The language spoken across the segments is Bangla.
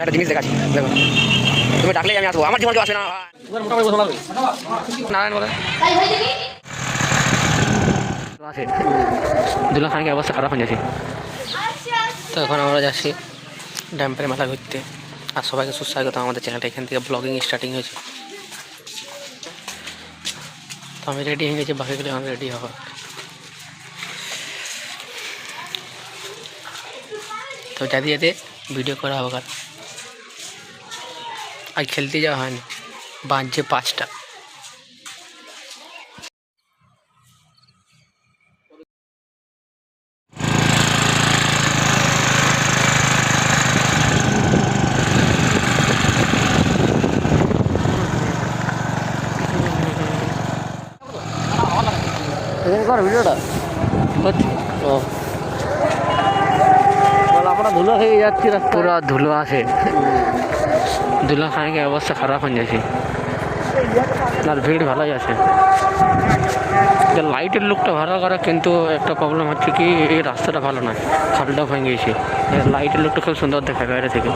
একটা জিনিস দেখাচ্ছি দেখো, তুমি ডাকলেই আমি আসবো, আমার জীবন কেউ আসবে না। নারায়ণ বলে দুলা খানকে অবস্থা খারাপ হয়ে যাচ্ছে। তো এখন আমরা যাচ্ছি ড্যাম্পের মেলা ঘুরতে। আর সবাইকে সুস্বাগত, আমাদের চ্যানেলটা এখান থেকে ব্লগিং স্টার্টিং হয়েছে। তো আমি রেডি হয়ে গেছি, বাকিগুলো আমি রেডি হওয়া। তো যাতে যাতে ভিডিও করা হবে। আজ খেলতে যাওয়া হয়নি, বাজছে 5টা। ভিডিওটা আমরা ধুলো হয়ে যাচ্ছি, পুরো ধুলো আছে। ধুলো খানিকে অবস্থা খারাপ হয়ে যাচ্ছে, আর ভিড় ভালোই আছে। লাইটের লুকটা ভালো করা, কিন্তু একটা প্রবলেম হচ্ছে কি এই রাস্তাটা ভালো নয়, খালটা ভেঙে গিয়েছে। লাইটের লুকটা খুব সুন্দর দেখায় বাইরে থেকে।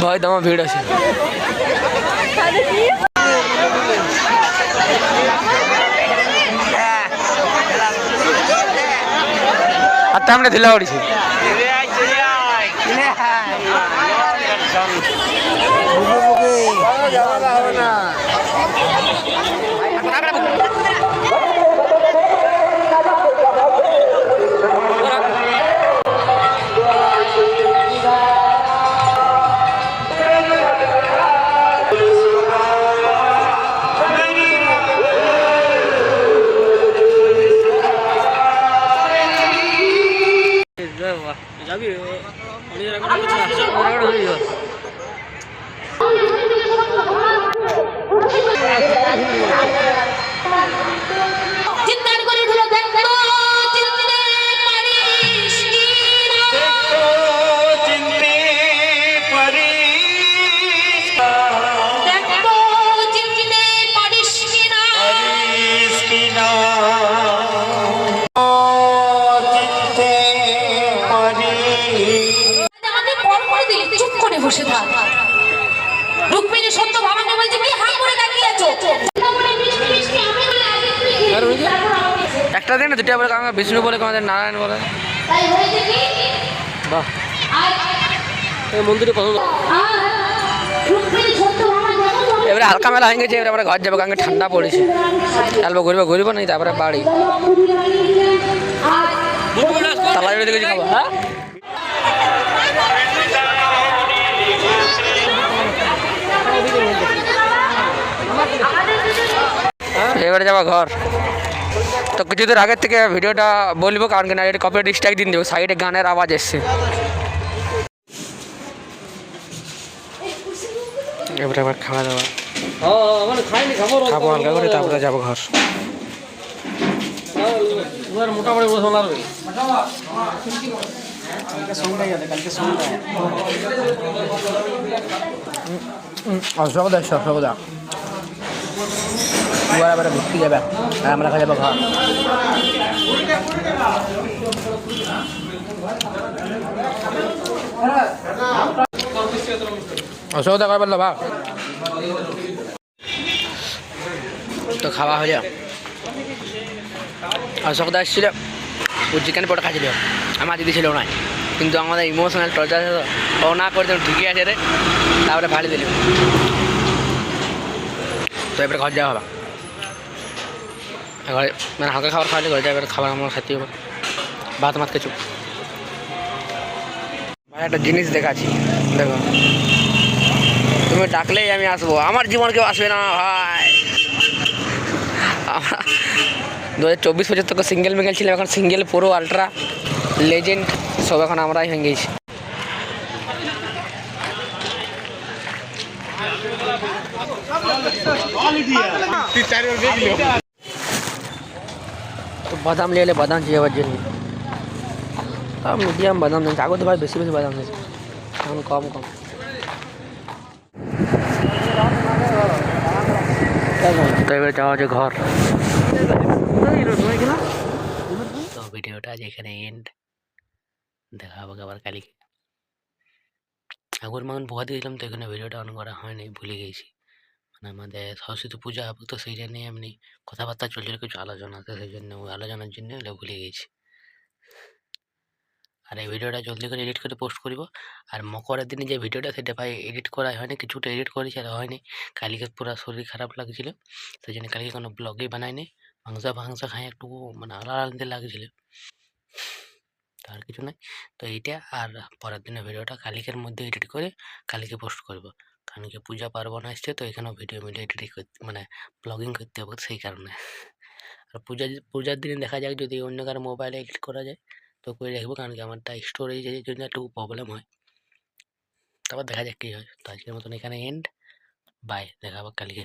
ভয় দমা ভিড় আছে। আত্মা আমরা ঢিলা পড়েছি। বসে থাক, রুক্মিণী সত্য ভাবাকে বলছে কি হাঁ করে তাকিয়ে আছো। একটা দিন না দুটা বলে কামা, বিষ্ণু বলে আমাদের নারায়ণ বলে। বাহ, এই মন্দিরে কত। এবারে হালকা মেলা হয়ে গেছে, এবারে আমরা ঘর যাবো, কারণ ঠান্ডা পড়েছে। চালবো ঘুরবো নাই, তারপরে বাড়ি তালা জড়িয়ে দেখেছি খাবো। হ্যাঁ এবারে যাবো ঘর। তো কিছুদিন আগের থেকে ভিডিওটা বলবো, কারণ কি না এটা কপিরাইট স্ট্রাইক দিন দেবো, সাইডে গানের আওয়াজ এসছে। এবারে আবার খাওয়া দাওয়া খাবো হালকা করে, তারপরে যাবো ঘর। মোটামুটি অসুবিধা অসুবিধা এবারে ঘুরতে যাবে, আর আমরা খাই যাবো ঘর। অসুবিধা করে বললো ভাগ। তো খাওয়া হয়ে যা, অসুবিধা এসেছিল, ও চিকেন পটা খাইছিল, আমার দিদি ছিল না, কিন্তু আমাদের ইমোশনাল টর্চার ও না করে ঠিকই আছে রে, তারপরে ভাড়ি দিল। তো এবারে ঘর যাওয়া হবে, ঘরে মানে হালকা খাবার খাওয়ালে ঘরে যাবে, এবার খাবার আমার খেতে হবে, ভাত মাত কিছু। ভাই একটা জিনিস দেখাচ্ছি দেখো, তুমি ডাকলেই আমি আসবো, আমার জীবন কেউ আসবে না ভাই। 2024-25 থেকে সিঙ্গেল মিঙ্গেল ছিলাম, এখন সিঙ্গেল পুরো আলট্রা লেজেন্ড সব এখন আমরাই হয়ে গেছি। তো বাদাম নিয়ে এলে বাদাম চিবাবার জন্য, তাও মিডিয়াম বাদাম দিয়েছে। আগে তো ভাই বেশি বেশি বাদাম দিয়েছে, এখন কম কম। তো এবার যাওয়া হচ্ছে ঘর। তো ভিডিওটা আজ এখানে এন্ড, দেখা হবে আবার কালকে। আগর মাখন পোহা দিয়েছিলাম তো এখানে ভিডিওটা অন করা হয়নি, ভুলে গেছি। মানে আমাদের সরস্বতী পূজা হবে তো সেই জন্য এমনি কথাবার্তা চলছিল, কিছু আলোচনা আছে, সেই জন্য ওই আলোচনার জন্য ওটা ভুলে গেছি। আর এই ভিডিওটা জলদি করে এডিট করে পোস্ট করব। আর মকরের দিনে যে ভিডিওটা সেটা ভাই এডিট করা হয়নি, কিছুটা এডিট করেছি আর হয়নি। কালকে পুরো শরীর খারাপ লাগছিল, সেই জন্য কালকে কোনো ব্লগই বানাইনি। মাংস খাই একটু মানে আলাদা লাগছিল, আর কিছু নাই। তো এইটা আর পরের দিনের ভিডিওটা কালকের মধ্যে এডিট করে কালকে পোস্ট করব। কারণ কি পূজা পার্বণ আসছে তো এখানেও ভিডিও এডিট করতে মানে ব্লগিং করতে হবে, সেই কারণে। আর পূজার দিনে দেখা যাক যদি অন্য কারো মোবাইলে এডিট করা যায় তো করে রাখবো, কারণ কি আমারটা স্টোরেজের জন্য একটু প্রবলেম হয়। তারপর দেখা যাক কী হয়। তো আজকের মতন এখানে এন্ড, বাই, দেখা হবে কালকে।